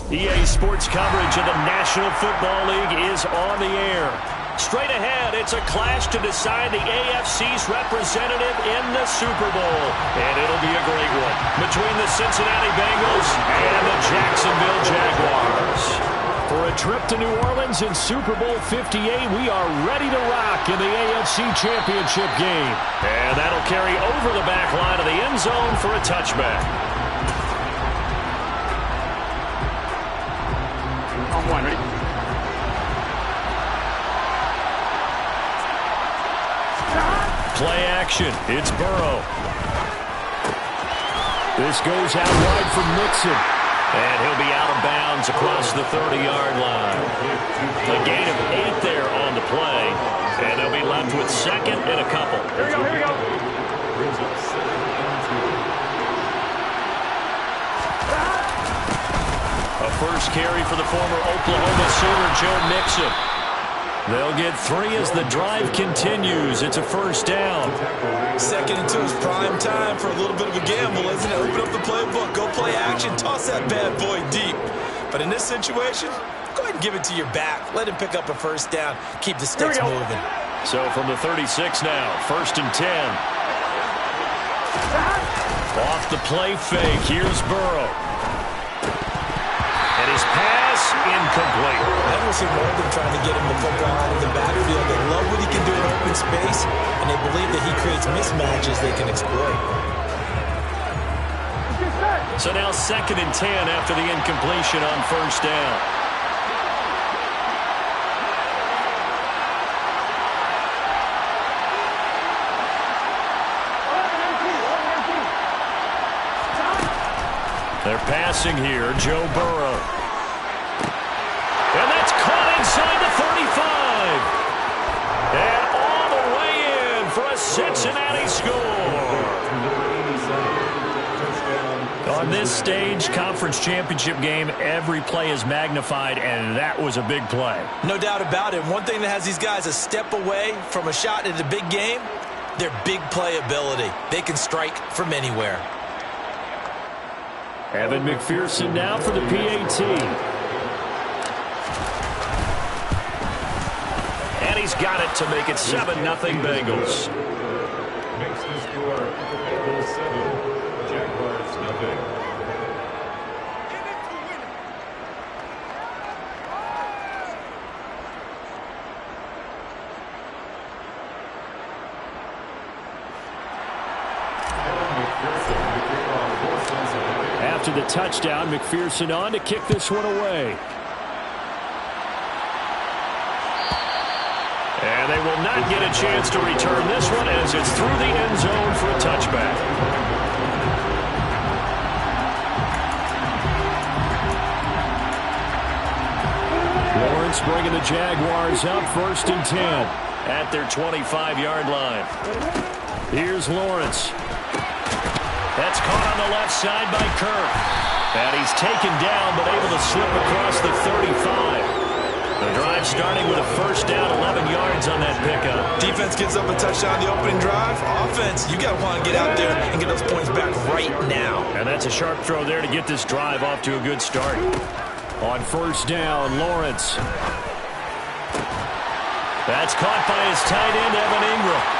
EA Sports coverage of the National Football League is on the air. Straight ahead, it's a clash to decide the AFC's representative in the Super Bowl. And it'll be a great one between the Cincinnati Bengals and the Jacksonville Jaguars. For a trip to New Orleans in Super Bowl 58, we are ready to rock in the AFC Championship game. And that'll carry over the back line of the end zone for a touchback. On one, ready? Play action. It's Burrow. This goes out wide for Mixon. And he'll be out of bounds across the 30-yard line. A gain of 8 there on the play. And they'll be left with second and a couple. Here we go, here we go. A first carry for the former Oklahoma Sooner, Joe Mixon. They'll get 3 as the drive continues. It's a first down. Second and 2 is prime time for a little bit of a gamble, isn't it? Open up the playbook, go play action, toss that bad boy deep. But in this situation, go ahead and give it to your back. Let him pick up a first down. Keep the sticks moving. So from the 36 now, first and 10. Off the play fake, here's Burrow. And his pass incomplete. I don't see more than trying to get him the football out of the backfield. They love what he can do in open space, and they believe that he creates mismatches they can exploit. So now second and 10 after the incompletion on first down. They're passing here, Joe Burrow. And that's caught inside the 35. And all the way in for a Cincinnati score. On this stage, conference championship game, every play is magnified, and that was a big play. No doubt about it. One thing that has these guys a step away from a shot at a big game, their big play ability. They can strike from anywhere. Evan McPherson now for the PAT. And he's got it to make it 7-0 Bengals. Makes the score Bengals 7, Jaguars nothing. After the touchdown, McPherson on to kick this one away. And they will not get a chance to return this one as it's through the end zone for a touchback. Lawrence bringing the Jaguars up first and 10 at their 25-yard line. Here's Lawrence. That's caught on the left side by Kirk. And he's taken down but able to slip across the 35. The drive starting with a first down, 11 yards on that pickup. Defense gives up a touchdown the opening drive. Offense, you got to want to get out there and get those points back right now. And that's a sharp throw there to get this drive off to a good start. On first down, Lawrence. That's caught by his tight end, Evan Ingram.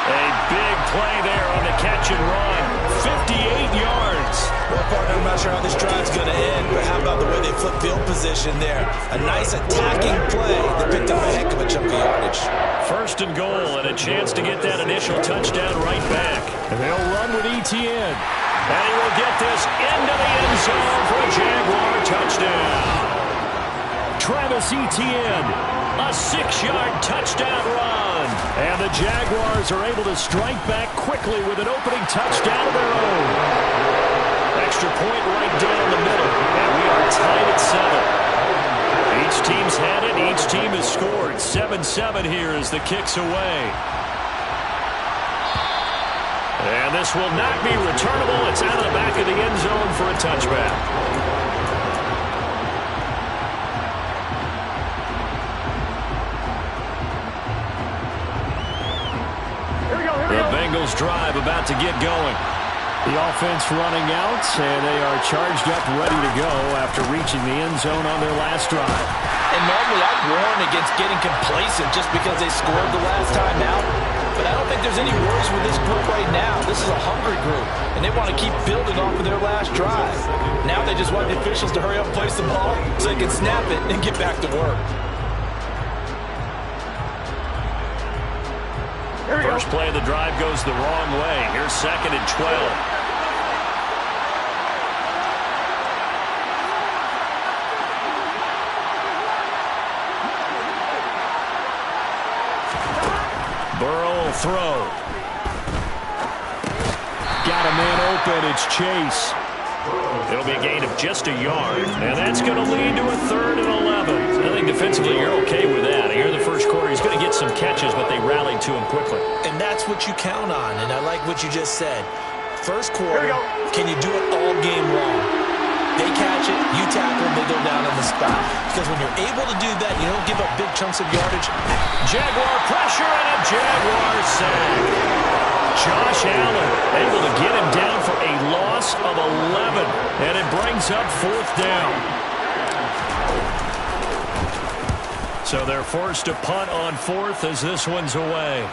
A big play there on the catch and run. 58 yards. Well, partner, I'm not sure how this drive's going to end, but how about the way they flip field position there? A nice attacking play that picked up a heck of a chunk of yardage. First and goal and a chance to get that initial touchdown right back. And they'll run with Etienne. And he will get this into the end zone for a Jaguar touchdown. Travis Etienne, a 6-yard touchdown run. And the Jaguars are able to strike back quickly with an opening touchdown of their own. Extra point right down the middle. And we are tied at 7. Each team's had it. Each team has scored. 7-7 here as the kick's away. And this will not be returnable. It's out of the back of the end zone for a touchback. The Bengals drive about to get going. The offense running out, and they are charged up, ready to go after reaching the end zone on their last drive. And normally I'd warn against getting complacent just because they scored the last time out. But I don't think there's any worries with this group right now. This is a hungry group, and they want to keep building off of their last drive. Now they just want the officials to hurry up and place the ball so they can snap it and get back to work. First play of the drive goes the wrong way. Here's 2nd and 12. Burrow will throw. Got a man open. It's Chase. It'll be a gain of just a yard, and that's going to lead to a 3rd and 11. I think defensively you're okay with that. Here in the first quarter, he's going to get some catches, but they rallied to him quickly. And that's what you count on, and I like what you just said. First quarter, can you do it all game long? They catch it, you tackle them, they go down on the spot. Because when you're able to do that, you don't give up big chunks of yardage. Jaguar pressure and a Jaguar sack. Josh Allen able to get him down for a loss of 11, and it brings up 4th down. So they're forced to punt on 4th as this one's away.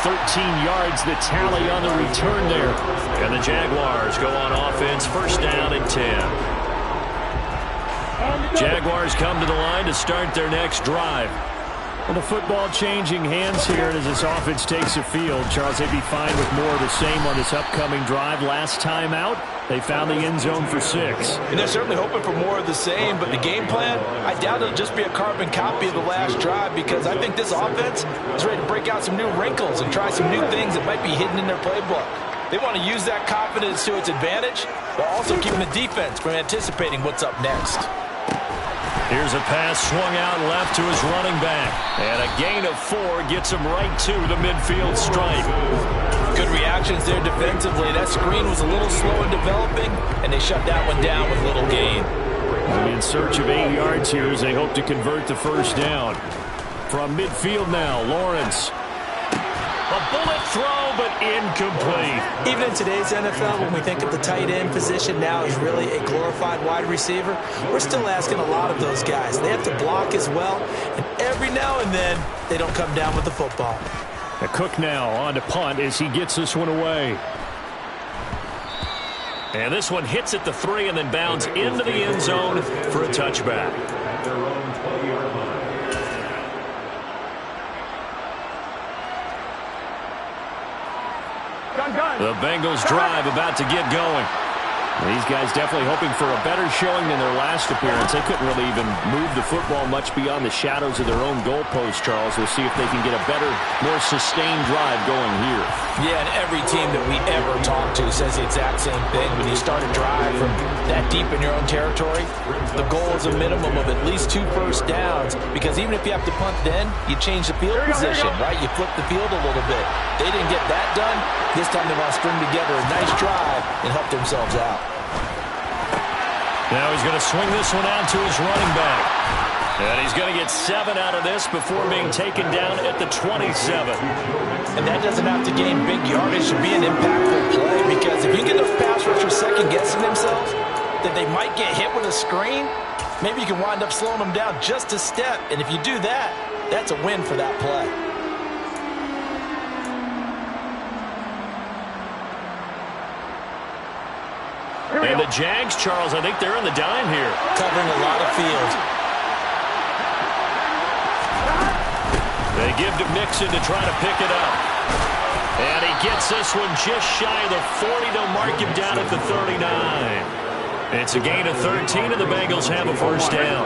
13 yards the tally on the return there. And the Jaguars go on offense, 1st down and 10. Jaguars come to the line to start their next drive. And the football changing hands here as this offense takes the field. Charles, they'd be fine with more of the same on this upcoming drive. Last time out, they found the end zone for 6. And they're certainly hoping for more of the same, but the game plan, I doubt it'll just be a carbon copy of the last drive, because I think this offense is ready to break out some new wrinkles and try some new things that might be hidden in their playbook. They want to use that confidence to its advantage, while also keeping the defense from anticipating what's up next. Here's a pass swung out left to his running back. And a gain of 4 gets him right to the midfield stripe. Good reactions there defensively. That screen was a little slow in developing, and they shut that one down with little gain. They'll be in search of 8 yards here as they hope to convert the 1st down. From midfield now, Lawrence. A bullet throw, but incomplete. Even in today's NFL, when we think of the tight end position now as really a glorified wide receiver, we're still asking a lot of those guys. They have to block as well, and every now and then, they don't come down with the football. A Cook now on to punt as he gets this one away. And this one hits at the 3 and then bounds into the end zone for a touchback. At their own 20-yard line. The Bengals drive about to get going. These guys definitely hoping for a better showing than their last appearance. They couldn't really even move the football much beyond the shadows of their own goalpost, Charles. We'll see if they can get a better, more sustained drive going here. Yeah, and every team that we ever talk to says the exact same thing. When you start a drive from that deep in your own territory, the goal is a minimum of at least 2 first downs, because even if you have to punt then, you change the field position, right? You flip the field a little bit. They didn't get that done. This time they want to string together a nice drive and help themselves out. Now he's going to swing this one out to his running back. And he's going to get 7 out of this before being taken down at the 27. And that doesn't have to gain big yardage to be an impactful play, because if you get those pass rushers second-guessing themselves that they might get hit with a screen, maybe you can wind up slowing them down just a step. And if you do that, that's a win for that play. And the Jags, Charles, I think they're in the dime here. Covering a lot of field. They give to Mixon to try to pick it up. And he gets this one just shy of the 40. They'll mark him down at the 39. It's a gain of 13, and the Bengals have a 1st down.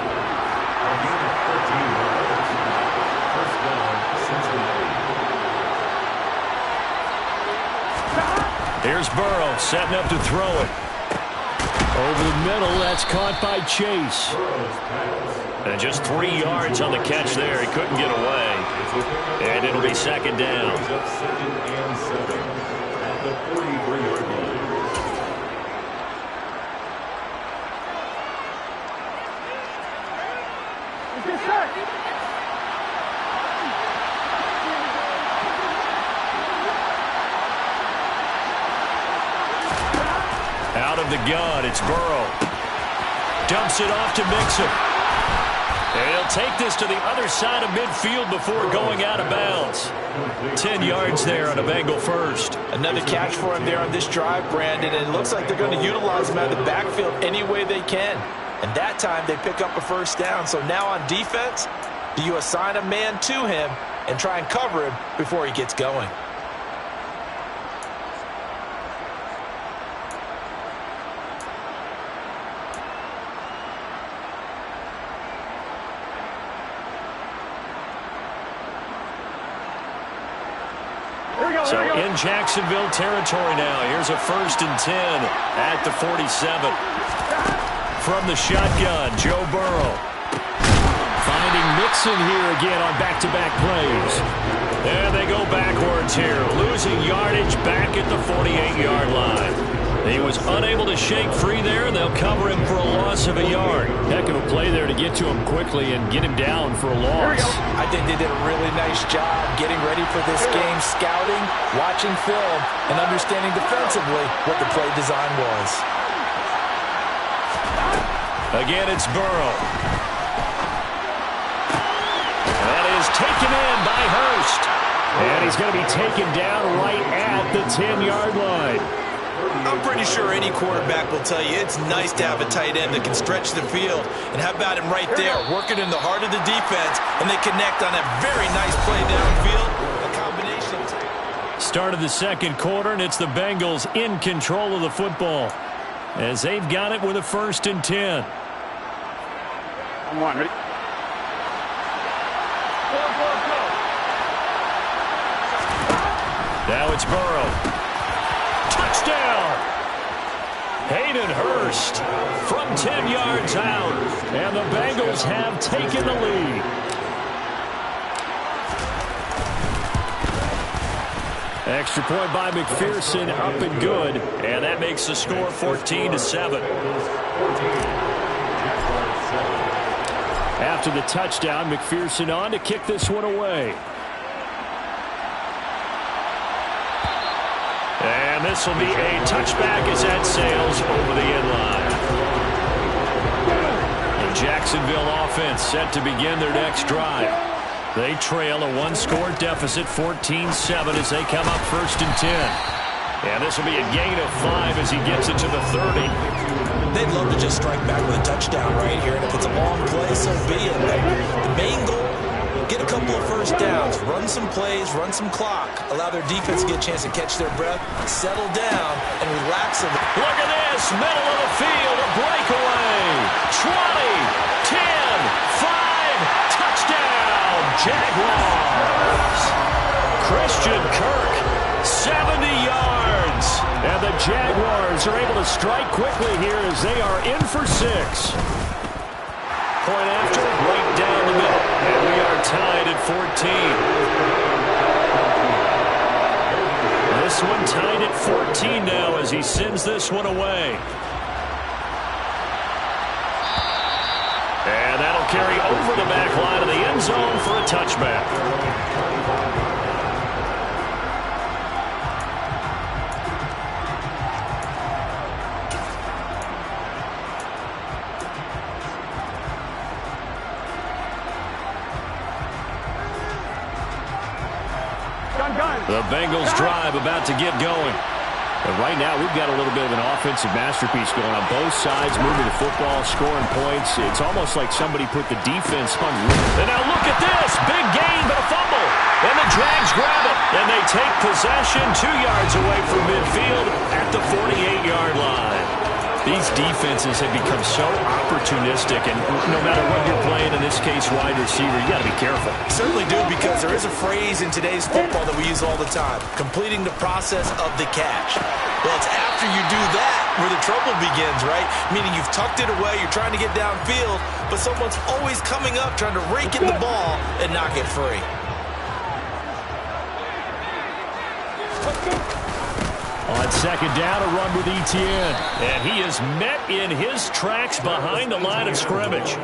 Here's Burrow setting up to throw it. Over the middle, that's caught by Chase. And just 3 yards on the catch there. He couldn't get away. And it'll be 2nd down. 2nd and 7 at the 43-yard line. Out of the gun, it's Burrow. Dumps it off to Mixon. And he'll take this to the other side of midfield before going out of bounds. 10 yards there on a Bengal first. Another catch for him there on this drive, Brandon, and it looks like they're going to utilize him out of the backfield any way they can. And that time they pick up a first down. So now on defense, do you assign a man to him and try and cover him before he gets going? So in Jacksonville territory now. Here's a 1st and 10 at the 47. From the shotgun, Joe Burrow. Finding Mixon here again on back-to-back plays. And they go backwards here. Losing yardage back at the 48-yard line. He was unable to shake free there, and they'll cover him for a loss of a yard. Heck of a play there to get to him quickly and get him down for a loss. I think they did a really nice job getting ready for this game, scouting, watching film, and understanding defensively what the play design was. Again, it's Burrow. That is taken in by Hurst. And he's going to be taken down right at the 10-yard line. I'm pretty sure any quarterback will tell you it's nice to have a tight end that can stretch the field. And how about him right there, working in the heart of the defense, and they connect on a very nice play downfield. A combination. Start of the second quarter, and it's the Bengals in control of the football as they've got it with a 1st and 10. Come on, ready? Now it's Burrow. Touchdown! Hayden Hurst from 10 yards out. And the Bengals have taken the lead. Extra point by McPherson, up and good. And that makes the score 14-7. After the touchdown, McPherson on to kick this one away. And this will be a touchback as that sails over the end line. The Jacksonville offense set to begin their next drive. They trail a one-score deficit, 14-7, as they come up 1st and 10. And this will be a gain of 5 as he gets it to the 30. They'd love to just strike back with a touchdown right here. And if it's a long play, so be it. The main goal, get a couple of first downs, run some plays, run some clock, allow their defense to get a chance to catch their breath, settle down, and relax a little. Look at this, middle of the field, a breakaway. 20, 10, 5, touchdown, Jaguars. Christian Kirk, 70 yards. And the Jaguars are able to strike quickly here as they are in for 6. Point after, right down the middle. And we are tied at 14. This one tied at 14 now as he sends this one away. And that'll carry over the back line of the end zone for a touchback. The Bengals drive about to get going. And right now, we've got a little bit of an offensive masterpiece going on both sides, moving the football, scoring points. It's almost like somebody put the defense on. And now look at this. Big gain, but a fumble. And the Jags grab it. And they take possession 2 yards away from midfield at the 48-yard line. These defenses have become so opportunistic, and no matter what you're playing, in this case, wide receiver, you got to be careful. Certainly do, because there is a phrase in today's football that we use all the time, completing the process of the catch. Well, it's after you do that where the trouble begins, right? Meaning you've tucked it away, you're trying to get downfield, but someone's always coming up trying to rake in the ball and knock it free. On second down, a run with Etienne. And he is met in his tracks behind the line of scrimmage.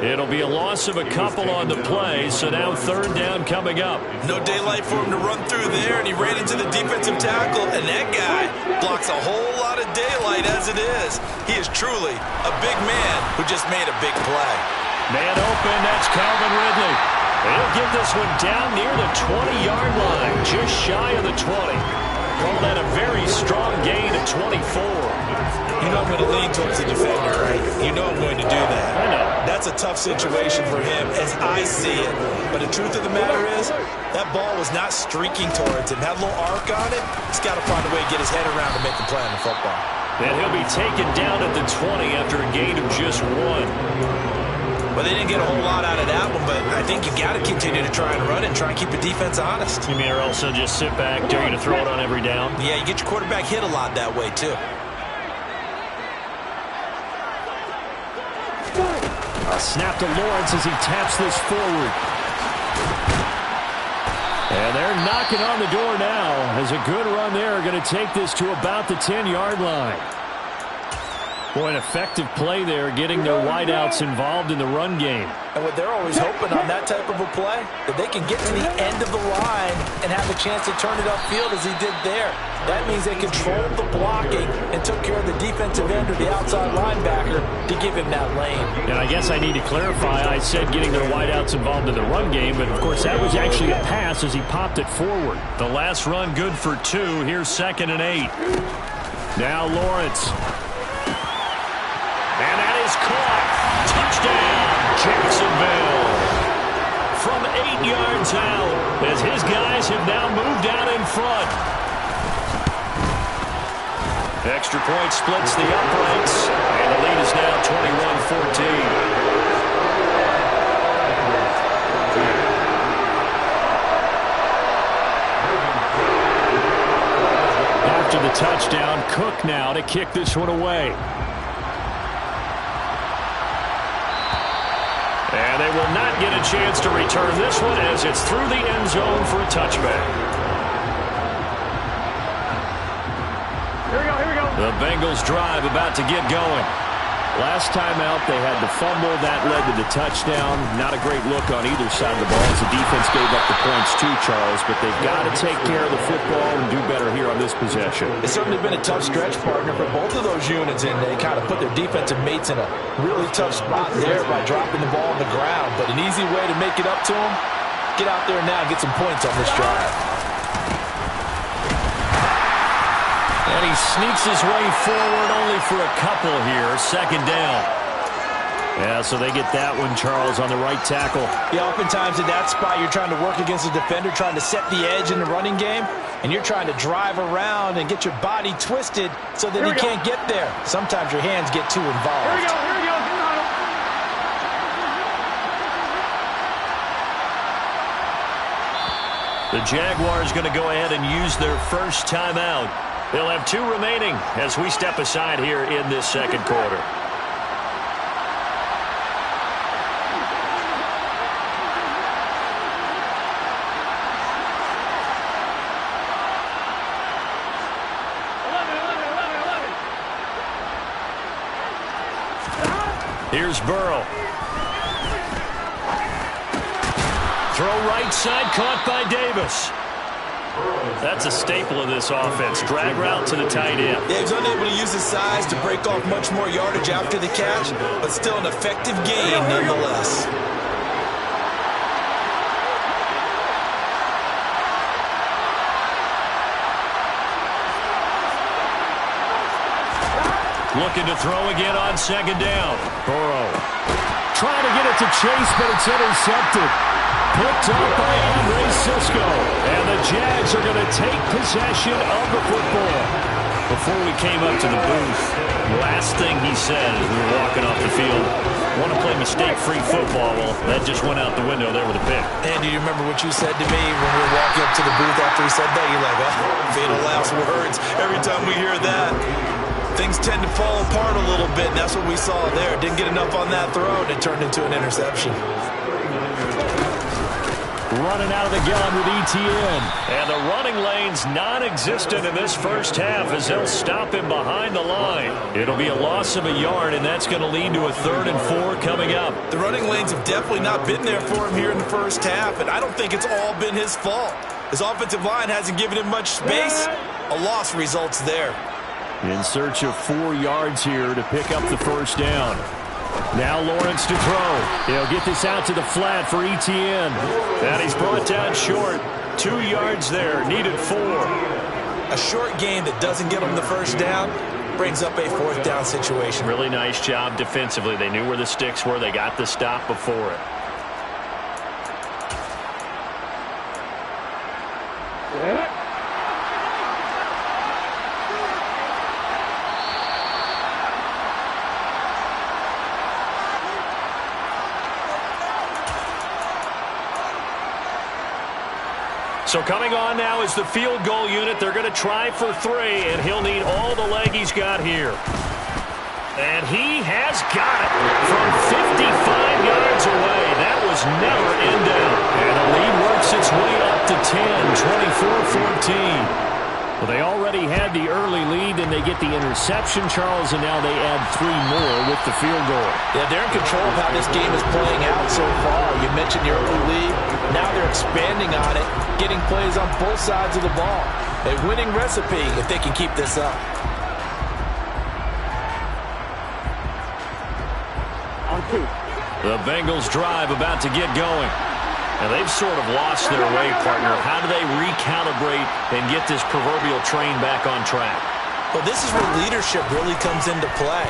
It'll be a loss of a couple on the play, so now third down coming up. No daylight for him to run through there, and he ran into the defensive tackle, and that guy blocks a whole lot of daylight as it is. He is truly a big man who just made a big play. Man open, that's Calvin Ridley. He'll get this one down near the 20-yard line, just shy of the 20. Call that a very strong gain of 24. You know I'm going to lean towards the defender, right? You know I'm going to do that. I know. That's a tough situation for him as I see it. But the truth of the matter is, that ball was not streaking towards him. Had a little arc on it. He's got to find a way to get his head around to make the play on the football. And he'll be taken down at the 20 after a gain of just 1. Well, they didn't get a whole lot out of that one, but I think you got to continue to try and run and try and keep the defense honest. You mean or also just sit back, dare you to throw it on every down? Yeah, you get your quarterback hit a lot that way, too. A snap to Lawrence as he taps this forward. And they're knocking on the door now as a good run there. Going to take this to about the 10-yard line. Boy, an effective play there, getting their wideouts involved in the run game. And what they're always hoping on that type of a play, that they can get to the end of the line and have a chance to turn it upfield as he did there. That means they controlled the blocking and took care of the defensive end or the outside linebacker to give him that lane. And I guess I need to clarify, I said getting their wideouts involved in the run game, but of course that was actually a pass as he popped it forward. The last run good for 2. Here's 2nd and 8. Now Lawrence. And that is caught. Touchdown, Jacksonville. From 8 yards out, as his guys have now moved out in front. Extra point splits the uprights, and the lead is now 21-14. After the touchdown, Cook now to kick this one away. And they will not get a chance to return this one as it's through the end zone for a touchback. Here we go. The Bengals drive about to get going. Last time out, they had the fumble. That led to the touchdown. Not a great look on either side of the ball as the defense gave up the points too, Charles. But they've got to take care of the football and do better here on this possession. It's certainly been a tough stretch, partner, for both of those units, and they kind of put their defensive mates in a really tough spot there by dropping the ball on the ground. But an easy way to make it up to them, get out there now and get some points on this drive. And he sneaks his way forward only for a couple here. 2nd down. Yeah, so they get that one, Charles, on the right tackle. Yeah, oftentimes in that spot, you're trying to work against a defender, trying to set the edge in the running game, and you're trying to drive around and get your body twisted so that he can't get there. Sometimes your hands get too involved. Here we go. The Jaguars going to go ahead and use their first timeout. They'll have 2 remaining as we step aside here in this 2nd quarter. Here's Burrow. Throw right side, caught by Davis. That's a staple of this offense. Drag route to the tight end. Yeah, he was unable to use his size to break off much more yardage after the catch, but still an effective gain nonetheless. Looking to throw again on 2nd down. Burrow trying to get it to Chase, but it's intercepted. Picked up by Andre Sisco. And the Jags are going to take possession of the football. Before we came up to the booth, last thing he said as we were walking off the field, want to play mistake-free football. Well, that just went out the window there with a pick. And do you remember what you said to me when we were walking up to the booth after he said that? You're like, oh, fatal last words. Every time we hear that, things tend to fall apart a little bit, and that's what we saw there. Didn't get enough on that throw, and it turned into an interception. running out of the gun with ETN. And the running lane's non-existent in this first half as they'll stop him behind the line. It'll be a loss of a yard, and that's going to lead to a 3rd and 4 coming up. The running lanes have definitely not been there for him here in the first half, and I don't think it's all been his fault. His offensive line hasn't given him much space. A loss results there. In search of 4 yards here to pick up the first down. Now Lawrence to throw. He'll get this out to the flat for ETN. And he's brought down short. 2 yards there. Needed 4. A short gain that doesn't get him the first down brings up a 4th down situation. Really nice job defensively. They knew where the sticks were. They got the stop before it. So coming on now is the field goal unit. They're going to try for 3, and he'll need all the leg he's got here. And he has got it from 55 yards away. That was never in doubt. And the lead works its way up to 10, 24-14. Well, they already had the early lead, and they get the interception, Charles, and now they add 3 more with the field goal. Yeah, they're in control of how this game is playing out so far. You mentioned the early lead. Now they're expanding on it, getting plays on both sides of the ball. A winning recipe if they can keep this up. On 2. The Bengals drive about to get going. And they've sort of lost their way, partner. How do they recalibrate and get this proverbial train back on track? Well, this is where leadership really comes into play.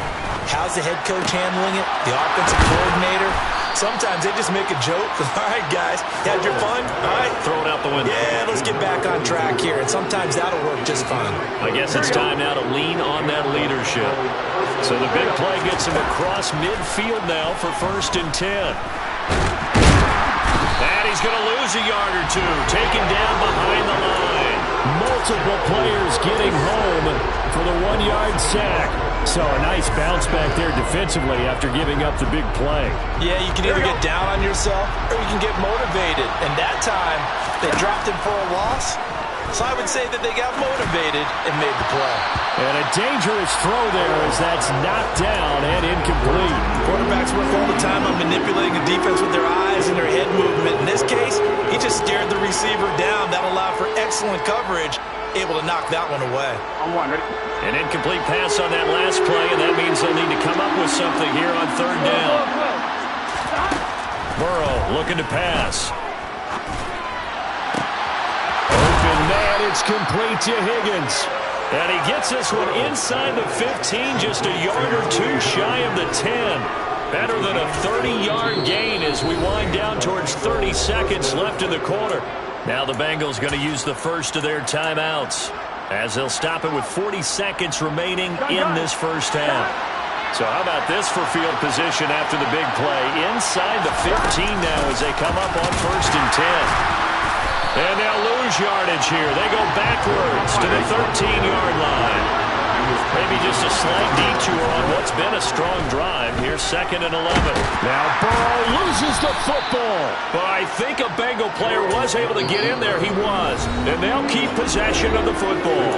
How's the head coach handling it? The offensive coordinator? Sometimes they just make a joke. All right, guys, you had your fun? All right. Throw it out the window. Yeah, let's get back on track here. And sometimes that'll work just fine. I guess it's time now to lean on that leadership. So the big play gets him across midfield now for 1st and 10. And he's going to lose a yard or 2, taken down behind the line. Multiple players getting home for the 1-yard sack. So a nice bounce back there defensively after giving up the big play. Yeah, you can either get down on yourself or you can get motivated. And that time, they dropped him for a loss. So I would say that they got motivated and made the play. And a dangerous throw there as that's knocked down and incomplete. Quarterbacks work all the time on manipulating the defense with their eyes and their head movement. In this case, he just stared the receiver down. That allowed for excellent coverage, able to knock that one away. On 1, ready? An incomplete pass on that last play, and that means they'll need to come up with something here on 3rd down. Burrow looking to pass. Open man, it's complete to Higgins. And he gets this one inside the 15, just a yard or 2 shy of the 10. Better than a 30-yard gain as we wind down towards 30 seconds left in the quarter. Now the Bengals going to use the first of their timeouts as they'll stop it with 40 seconds remaining in this first half. So how about this for field position after the big play? Inside the 15 now as they come up on 1st and 10. And they'll lose yardage here. They go backwards to the 13-yard line. Maybe just a slight detour on what's been a strong drive. Here's 2nd and 11. Now Burrow loses the football. But I think a Bengal player was able to get in there. He was. And they'll keep possession of the football.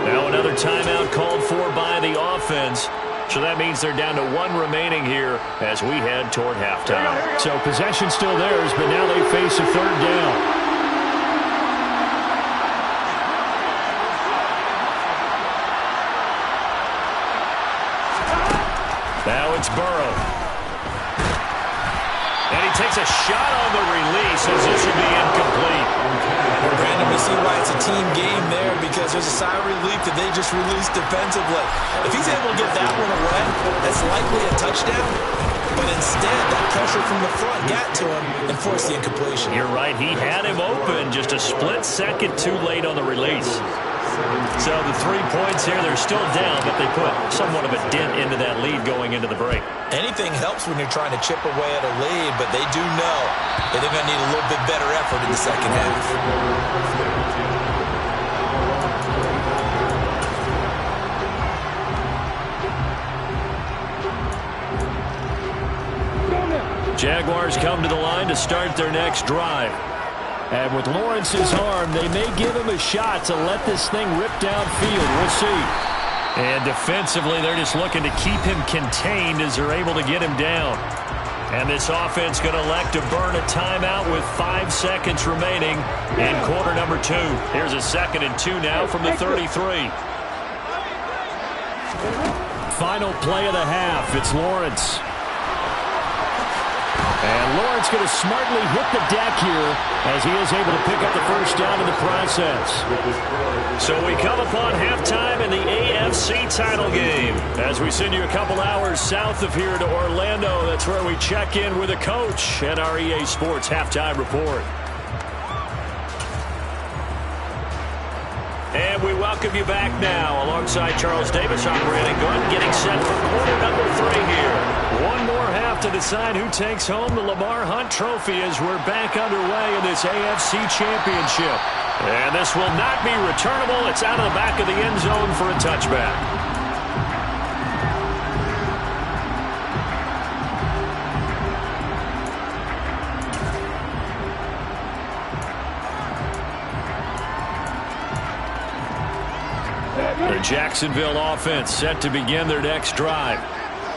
Now another timeout called for by the offense. So that means they're down to 1 remaining here as we head toward halftime. So possession still theirs, but now they face a 3rd down. Now it's Burrow. And he takes a shot on the release as this will be incomplete. Well, Brandon, we see why it's a team game there because there's a sigh of relief that they just released defensively. If he's able to get that one away, that's likely a touchdown. But instead, that pressure from the front got to him and forced the incompletion. You're right. He had him open just a split second too late on the release. So the 3 points here, they're still down, but they put somewhat of a dent into that lead going into the break. Anything helps when you're trying to chip away at a lead, but they do know that they're going to need a little bit better effort in the second half. Jaguars come to the line to start their next drive. And with Lawrence's arm, they may give him a shot to let this thing rip downfield. We'll see. And defensively, they're just looking to keep him contained as they're able to get him down. And this offense going to elect to burn a timeout with 5 seconds remaining in quarter number 2. Here's a 2nd and 2 now from the 33. Final play of the half. It's Lawrence. And Lawrence going to smartly hit the deck here as he is able to pick up the first down in the process. So we come upon halftime in the AFC title game. As we send you a couple hours south of here to Orlando, that's where we check in with a coach and our EA Sports halftime report. And we welcome you back now. Alongside Charles Davis, I'm Brandon Gunn, getting set for quarter number 3 here. One more half to decide who takes home the Lamar Hunt Trophy as we're back underway in this AFC Championship. And this will not be returnable. It's out of the back of the end zone for a touchback. The Jacksonville offense set to begin their next drive.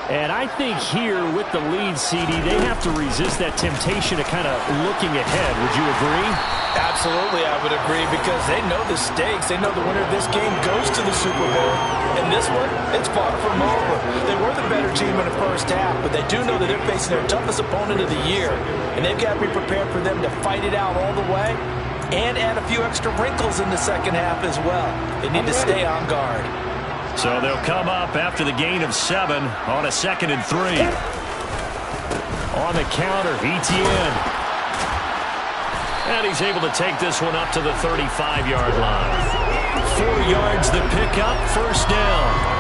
And I think here with the lead, CD, they have to resist that temptation of kind of looking ahead. Would you agree? Absolutely, I would agree, because they know the stakes. They know the winner of this game goes to the Super Bowl. And this one, it's far from over. They were the better team in the first half, but they do know that they're facing their toughest opponent of the year. And they've got to be prepared for them to fight it out all the way and add a few extra wrinkles in the second half as well. They need to stay on guard. So they'll come up after the gain of 7 on a 2nd and 3. On the counter, Etienne. And he's able to take this one up to the 35-yard line. 4 yards the pickup, first down.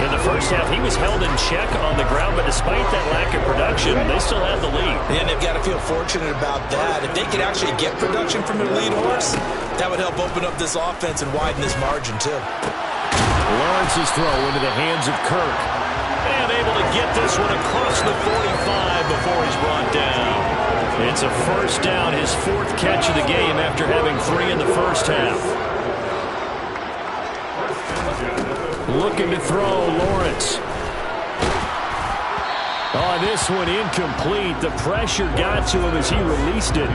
In the first half, he was held in check on the ground, but despite that lack of production, they still have the lead. And they've got to feel fortunate about that. If they could actually get production from their lead horse, that would help open up this offense and widen this margin too. Lawrence's throw into the hands of Kirk. And able to get this one across the 45 before he's brought down. It's a first down, his 4th catch of the game after having 3 in the first half. Looking to throw, Lawrence. Oh, this one incomplete. The pressure got to him as he released it.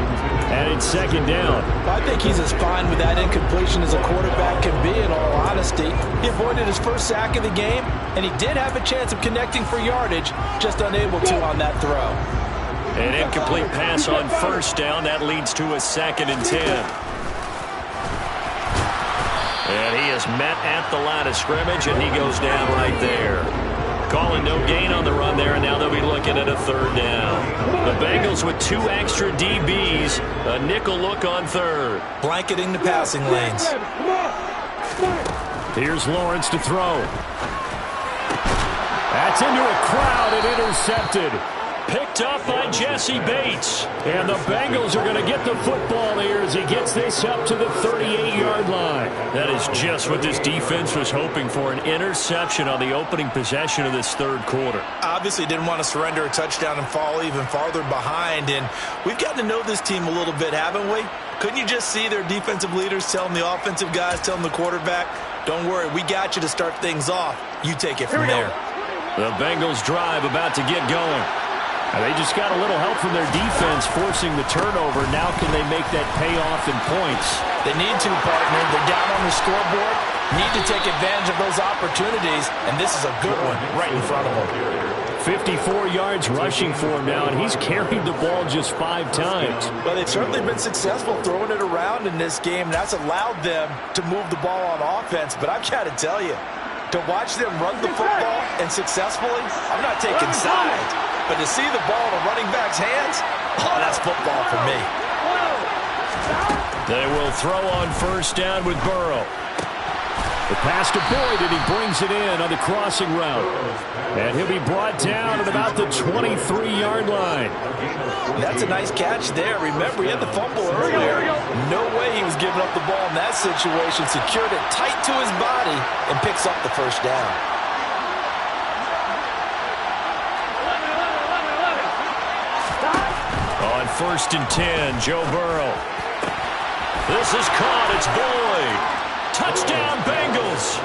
And it's 2nd down. I think he's as fine with that incompletion as a quarterback can be, in all honesty. He avoided his first sack of the game, and he did have a chance of connecting for yardage, just unable to on that throw. An incomplete pass on first down. That leads to a 2nd and 10. And he is met at the line of scrimmage, and he goes down right there. Calling no gain on the run there, and now they'll be looking at a 3rd down. The Bengals with 2 extra DBs, a nickel look on 3rd. Blanketing the passing lanes. Here's Lawrence to throw. That's into a crowd and intercepted. Picked up by Jesse Bates. And the Bengals are going to get the football here as he gets this up to the 38-yard line. That is just what this defense was hoping for, an interception on the opening possession of this 3rd quarter. Obviously didn't want to surrender a touchdown and fall even farther behind. And we've gotten to know this team a little bit, haven't we? Couldn't you just see their defensive leaders telling the offensive guys, telling the quarterback, don't worry, we got you to start things off. You take it from there. The Bengals drive about to get going. And they just got a little help from their defense forcing the turnover. Now can they make that pay off in points? They need to, partner. They're down on the scoreboard. Need to take advantage of those opportunities. And this is a good one right in front of them. 54 yards rushing for him now, and he's carried the ball just 5 times. Well, they've certainly been successful throwing it around in this game. That's allowed them to move the ball on offense. But I've got to tell you, to watch them run the football and successfully, I'm not taking sides. But to see the ball in a running back's hands, oh, that's football for me. They will throw on first down with Burrow. The pass to Boyd, and he brings it in on the crossing route. And he'll be brought down at about the 23-yard line. That's a nice catch there. Remember, he had the fumble earlier. No way he was giving up the ball in that situation. Secured it tight to his body and picks up the first down. On 1st and 10, Joe Burrow. This is caught. It's Boyd. Touchdown, Bengals.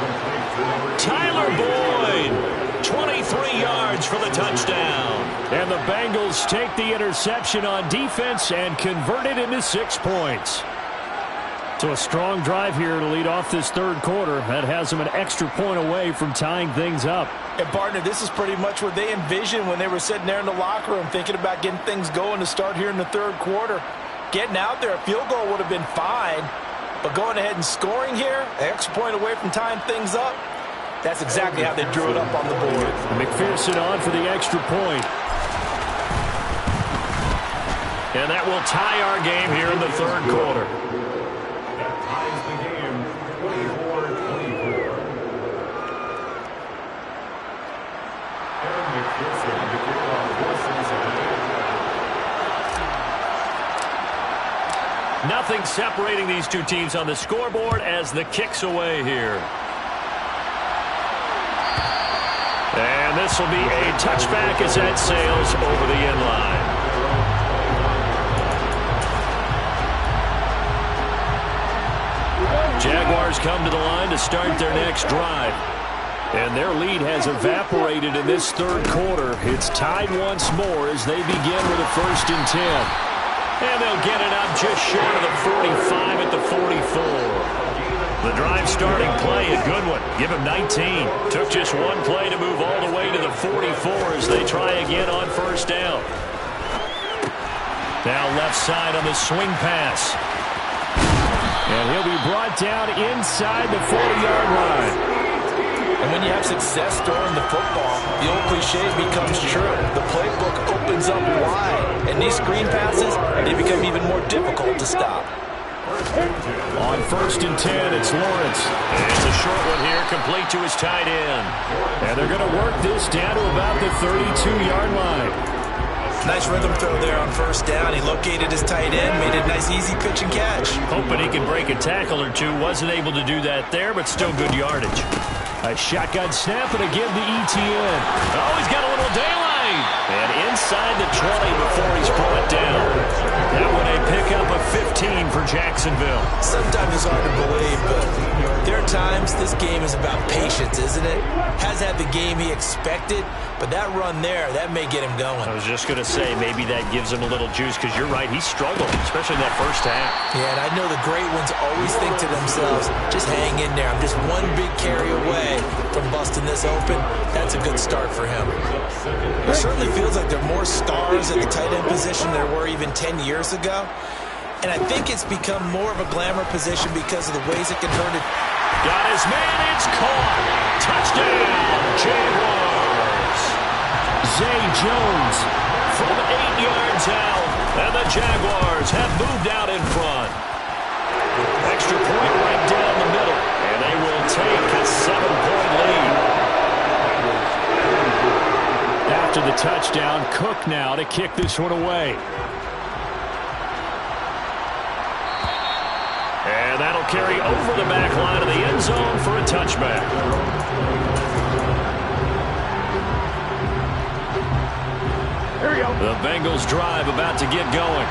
Tyler Boyd, 23 yards for the touchdown. And the Bengals take the interception on defense and convert it into 6 points. So a strong drive here to lead off this third quarter. That has them an extra point away from tying things up. And, partner, this is pretty much what they envisioned when they were sitting there in the locker room thinking about getting things going to start here in the third quarter. Getting out there, a field goal would have been fine. But going ahead and scoring here, an extra point away from tying things up, that's exactly how they drew it up on the board. McPherson on for the extra point. And that will tie our game here in the third quarter. That ties the game 24-24. Aaron McPherson to kick off for Cincinnati. Nothing separating these two teams on the scoreboard as the kick's away here. And this will be a touchback as that sails over the end line. Jaguars come to the line to start their next drive. And their lead has evaporated in this third quarter. It's tied once more as they begin with a 1st and 10. And they'll get it up just short of the 45 at the 44. The drive starting play, a good one. Give him 19. Took just one play to move all the way to the 44 as they try again on 1st down. Now left side on the swing pass. And he'll be brought down inside the 40-yard line. And when you have success throwing the football, the old cliche becomes true. The playbook opens up wide, and these screen passes, they become even more difficult to stop. On 1st and 10, it's Lawrence. It's a short one here, complete to his tight end. And they're going to work this down to about the 32-yard line. Nice rhythm throw there on 1st down. He located his tight end, made a nice easy pitch and catch. Hoping he could break a tackle or two. Wasn't able to do that there, but still good yardage. A shotgun snap and again to Etienne. Oh, he's got a little daylight. And inside the 20 before he's brought down. That one a pickup of 15 for Jacksonville. Sometimes it's hard to believe, but there are times this game is about patience, isn't it? Has had the game he expected, but that run there, that may get him going. I was just going to say, maybe that gives him a little juice, because you're right, he struggled, especially in that 1st half. Yeah, and I know the great ones always think to themselves, just hang in there. I'm just one big carry away from busting this open. That's a good start for him. It certainly feels like there are more stars at the tight end position than there were even 10 years ago. And I think it's become more of a glamour position because of the ways it can hurt it. Got his man, it's caught. Touchdown, Jaguars. Zay Jones from 8 yards out. And the Jaguars have moved out in front. Extra point right down the middle. And they will take a 7-point lead. After the touchdown, Cook now to kick this one away. And that'll carry over the back line of the end zone for a touchback. Here we go. The Bengals drive about to get going.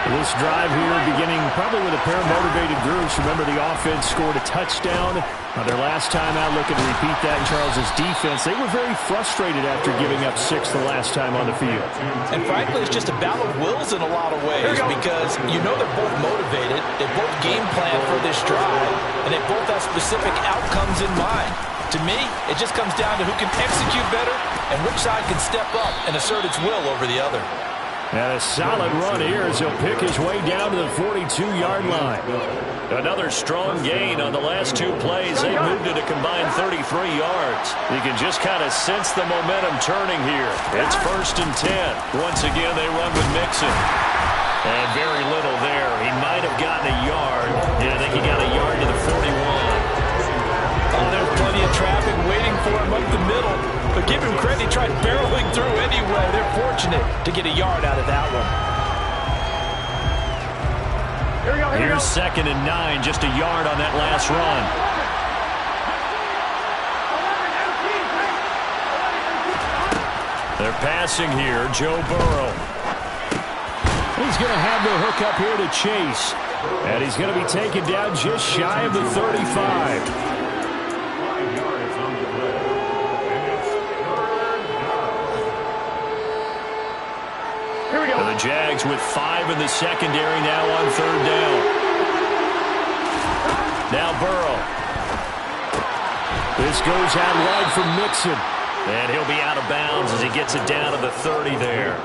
This drive here beginning probably with a pair of motivated groups. Remember, the offense scored a touchdown on their last time out. Looking to repeat that in Charles's defense. They were very frustrated after giving up 6 the last time on the field. And frankly, it's just a battle of wills in a lot of ways because you know they're both motivated. They both game plan for this drive, and they both have specific outcomes in mind. To me, it just comes down to who can execute better and which side can step up and assert its will over the other. And a solid run here as he'll pick his way down to the 42-yard line. Another strong gain on the last 2 plays. They moved it a combined 33 yards. You can just kind of sense the momentum turning here. It's 1st and 10. Once again, they run with Mixon. And very little there. He might have gotten a yard. Yeah, I think he got a yard to the 41. Oh, there's plenty of traffic waiting for him up the middle. But give him credit, he tried barreling through anyway. They're fortunate to get a yard out of that one. Here we go. Here's 2nd and 9, just a yard on that last run. They're passing here, Joe Burrow. He's going to have the hook up here to Chase. And he's going to be taken down just shy of the 35. 5 yards on the play. And it's 3rd down. Here we go. And the Jags with 5 in the secondary now on 3rd down. Now Burrow. This goes out wide for Mixon. And he'll be out of bounds as he gets it down to the 30 there.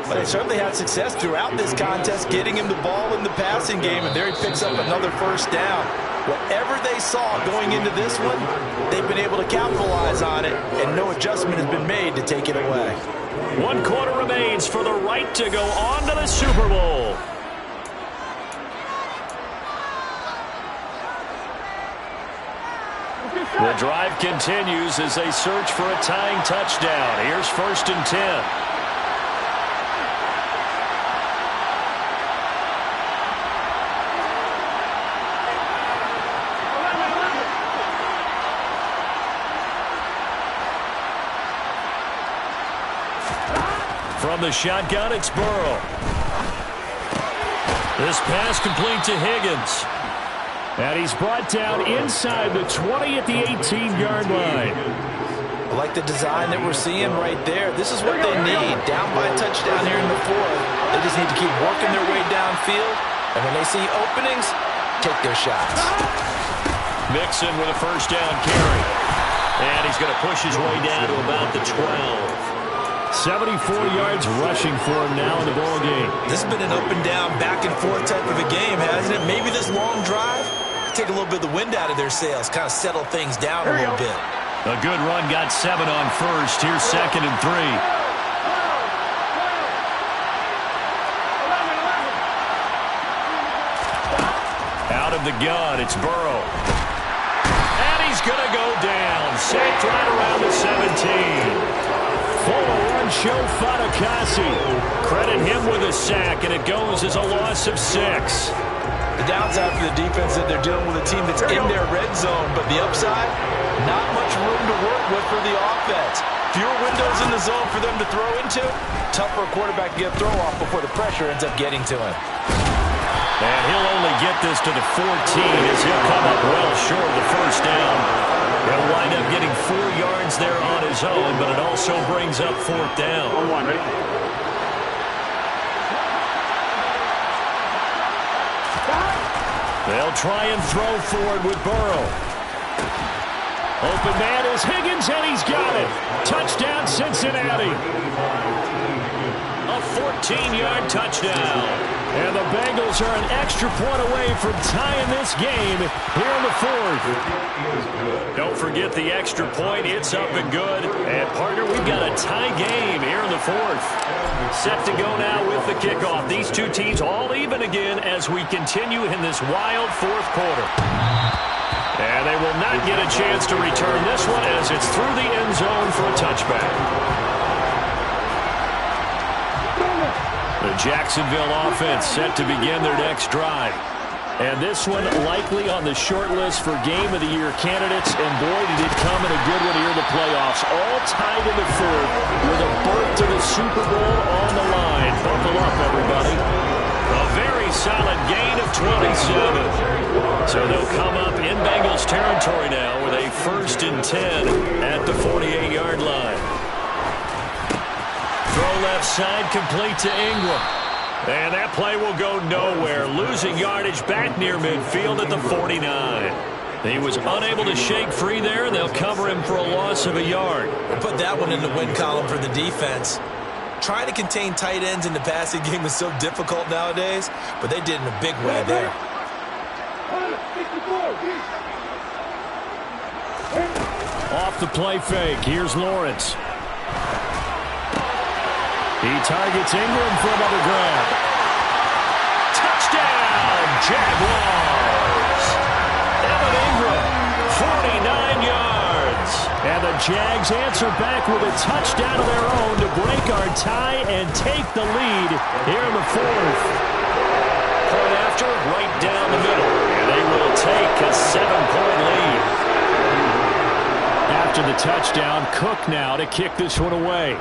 But they certainly had success throughout this contest, getting him the ball in the passing game, and there he picks up another 1st down. Whatever they saw going into this one, they've been able to capitalize on it, and no adjustment has been made to take it away. 1 quarter remains for the right to go on to the Super Bowl. The drive continues as they search for a tying touchdown. Here's 1st and 10. From the shotgun, it's Burrow. This pass complete to Higgins. And he's brought down inside the 20 at the 18-yard line. I like the design that we're seeing right there. This is what they need. Down by a touchdown here in the 4th. They just need to keep working their way downfield. And when they see openings, take their shots. Mixon with a 1st down carry. And he's going to push his way down to about the 12. 74 yards rushing for him now in the ball game. This has been an up and down, back and forth type of a game, hasn't it? Maybe this long drive take a little bit of the wind out of their sails, kind of settle things down a little bit. A good run, got 7 on 1st. Here's 2nd and 3. Out of the gun, it's Burrow. And he's going to go down. Sacked right around the 17. Full run show Fatukasi. Credit him with a sack, and it goes as a loss of 6. The downside for the defense is that they're dealing with a team that's in their red zone, but the upside, not much room to work with for the offense. Fewer windows in the zone for them to throw into. Tough for a quarterback to get throw off before the pressure ends up getting to him. And he'll only get this to the 14 as he'll come up well short of the 1st down. He'll wind up getting 4 yards there on his own, but it also brings up 4th down. 1-1, ready? They'll try and throw forward with Burrow. Open man is Higgins, and he's got it. Touchdown, Cincinnati. A 14-yard touchdown. And the Bengals are an extra point away from tying this game here in the 4th. Don't forget the extra point. It's up and good. And, partner, we've got a tie game here in the 4th. Set to go now with the kickoff. These two teams all even again as we continue in this wild 4th quarter. And they will not get a chance to return this one as it's through the end zone for a touchback. The Jacksonville offense set to begin their next drive. And this one likely on the short list for Game of the Year candidates. And boy, did it come in a good one here in the playoffs. All tied in the 4th with a berth to the Super Bowl on the line. Buckle up, everybody. A very solid gain of 27. So they'll come up in Bengals territory now with a 1st and 10 at the 48-yard line. Throw left side, complete to Ingram. And that play will go nowhere. Losing yardage back near midfield at the 49. He was unable to shake free there, and they'll cover him for a loss of a yard. Put that one in the win column for the defense. Trying to contain tight ends in the passing game is so difficult nowadays, but they did in a big way there. Off the play fake. Here's Lawrence. He targets Ingram for another grab. Touchdown, Jaguars! Evan Ingram, 49 yards. And the Jags answer back with a touchdown of their own to break our tie and take the lead here in the 4th. Point after, right down the middle. And they will take a 7-point lead. After the touchdown, Cook now to kick this one away.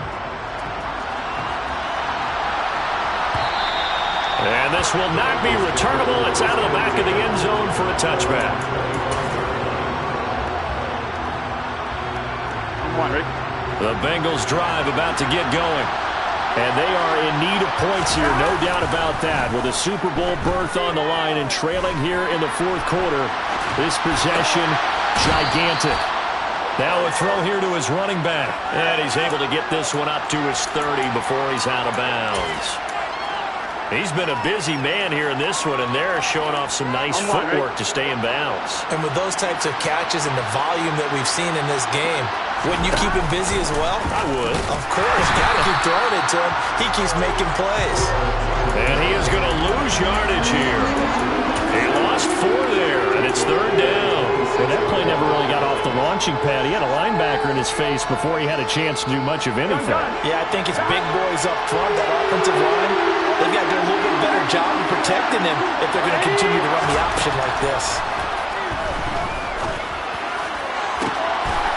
And this will not be returnable. It's out of the back of the end zone for a touchback. The Bengals drive about to get going. And they are in need of points here, no doubt about that. With a Super Bowl berth on the line and trailing here in the fourth quarter, this possession, gigantic. Now a throw here to his running back. And he's able to get this one up to his 30 before he's out of bounds. He's been a busy man here in this one, and they're showing off some nice footwork to stay in bounds. And with those types of catches and the volume that we've seen in this game, wouldn't you keep him busy as well? I would. Of course. You got to keep throwing it to him. He keeps making plays. And he is going to lose yardage here. He lost 4 there, and it's third down. Well, that play never really got off the launching pad. He had a linebacker in his face before he had a chance to do much of anything. Yeah, I think it's big boys up front, that offensive line. They've got to do a little bit better job of protecting him if they're going to continue to run the option like this.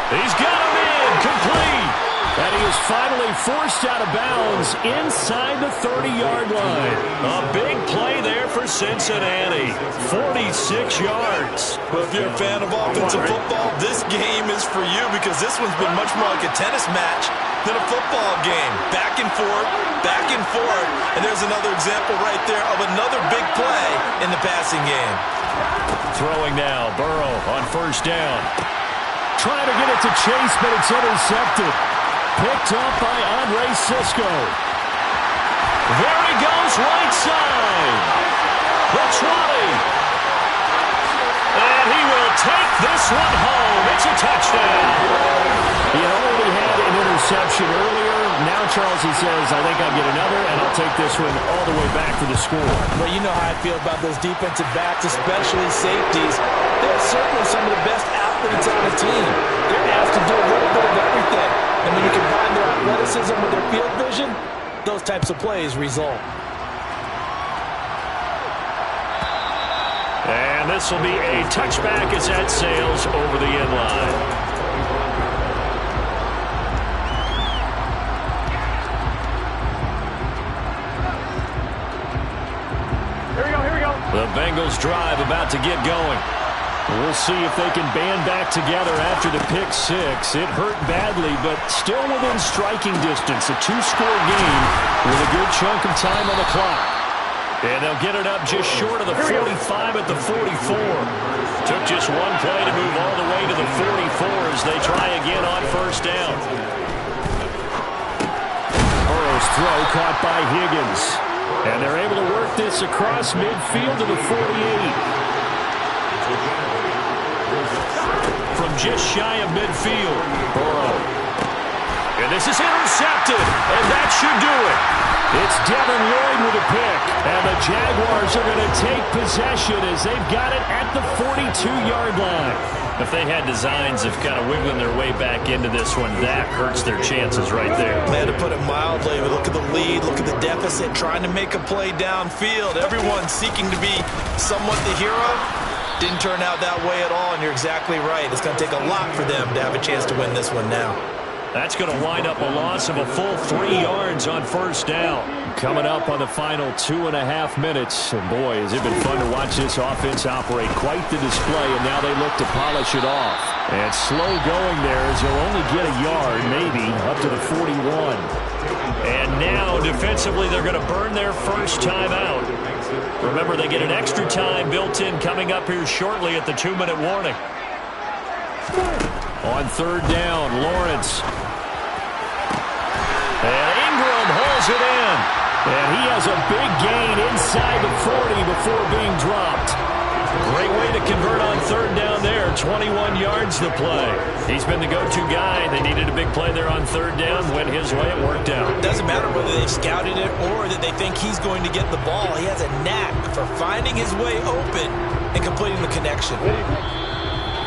He's got him in, complete. And he is finally forced out of bounds inside the 30-yard line. A big play there for Cincinnati. 46 yards. Well, if you're a fan of offensive football, this game is for you because this one's been much more like a tennis match than a football game. Back and forth, and there's another example right there of another big play in the passing game. Throwing now, Burrow on first down. Trying to get it to Chase, but it's intercepted. Picked up by Andre Sisco. There he goes, right side. The 20. And he will take this one home. It's a touchdown. He already had an interception earlier. Now, Charles, he says, I think I'll get another, and I'll take this one all the way back for the score. Well, you know how I feel about those defensive backs, especially safeties. They're certainly some of the best athletes on the team. They're asked to do a little bit of everything. And when you combine their athleticism with their field vision, those types of plays result. And this will be a touchback as that sails over the end line. The Bengals drive about to get going. We'll see if they can band back together after the pick 6. It hurt badly, but still within striking distance. A 2-score game with a good chunk of time on the clock. And they'll get it up just short of the 45 at the 44. Took just one play to move all the way to the 44 as they try again on first down. Burrow's throw caught by Higgins. And they're able to work this across midfield to the 48. From just shy of midfield, Burrow. And this is intercepted, and that should do it. It's Devin Lloyd with a pick, and the Jaguars are going to take possession as they've got it at the 42-yard line. If they had designs of kind of wiggling their way back into this one, that hurts their chances right there. Man, to put it mildly, look at the lead, look at the deficit, trying to make a play downfield. Everyone seeking to be somewhat the hero. Didn't turn out that way at all, and you're exactly right. It's going to take a lot for them to have a chance to win this one now. That's going to wind up a loss of a full 3 yards on first down. Coming up on the final 2.5 minutes. And boy, has it been fun to watch this offense operate. Quite the display, and now they look to polish it off. And slow going there as they'll only get a yard, maybe, up to the 41. And now, defensively, they're going to burn their first time out. Remember, they get an extra time built in coming up here shortly at the 2-minute warning. On third down, Lawrence. And Ingram holds it in. And he has a big gain inside the 40 before being dropped. Great way to convert on third down there. 21 yards the play. He's been the go-to guy. They needed a big play there on third down. Went his way. It worked out. Doesn't matter whether they've scouted it or that they think he's going to get the ball. He has a knack for finding his way open and completing the connection.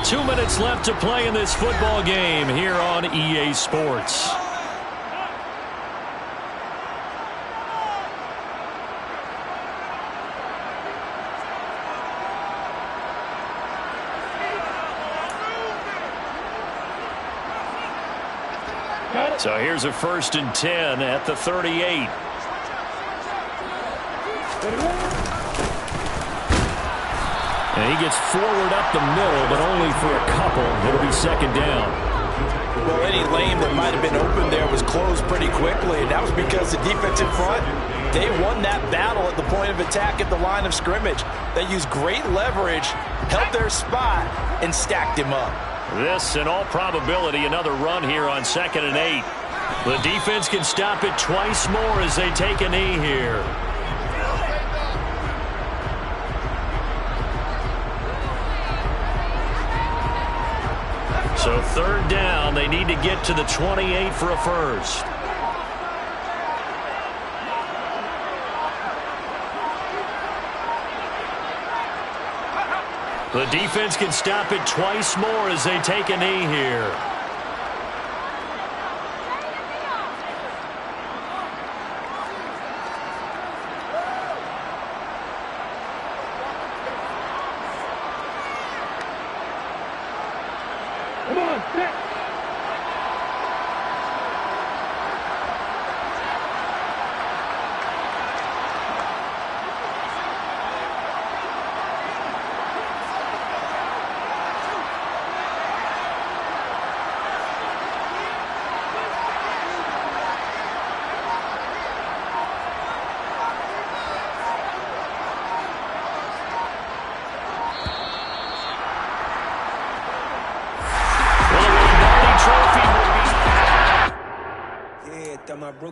2 minutes left to play in this football game here on EA Sports. So here's a 1st and 10 at the 38. And he gets forward up the middle, but only for a couple. It'll be second down. Well, any lane that might have been open there was closed pretty quickly, and that was because the defense in front, they won that battle at the point of attack at the line of scrimmage. They used great leverage, held their spot, and stacked him up. This, in all probability, another run here on 2nd and 8. The defense can stop it twice more as they take a knee here. So 3rd down, they need to get to the 28 for a first. The defense can stop it twice more as they take a knee here. Come on, set. Trophy will be... Yeah, my bro.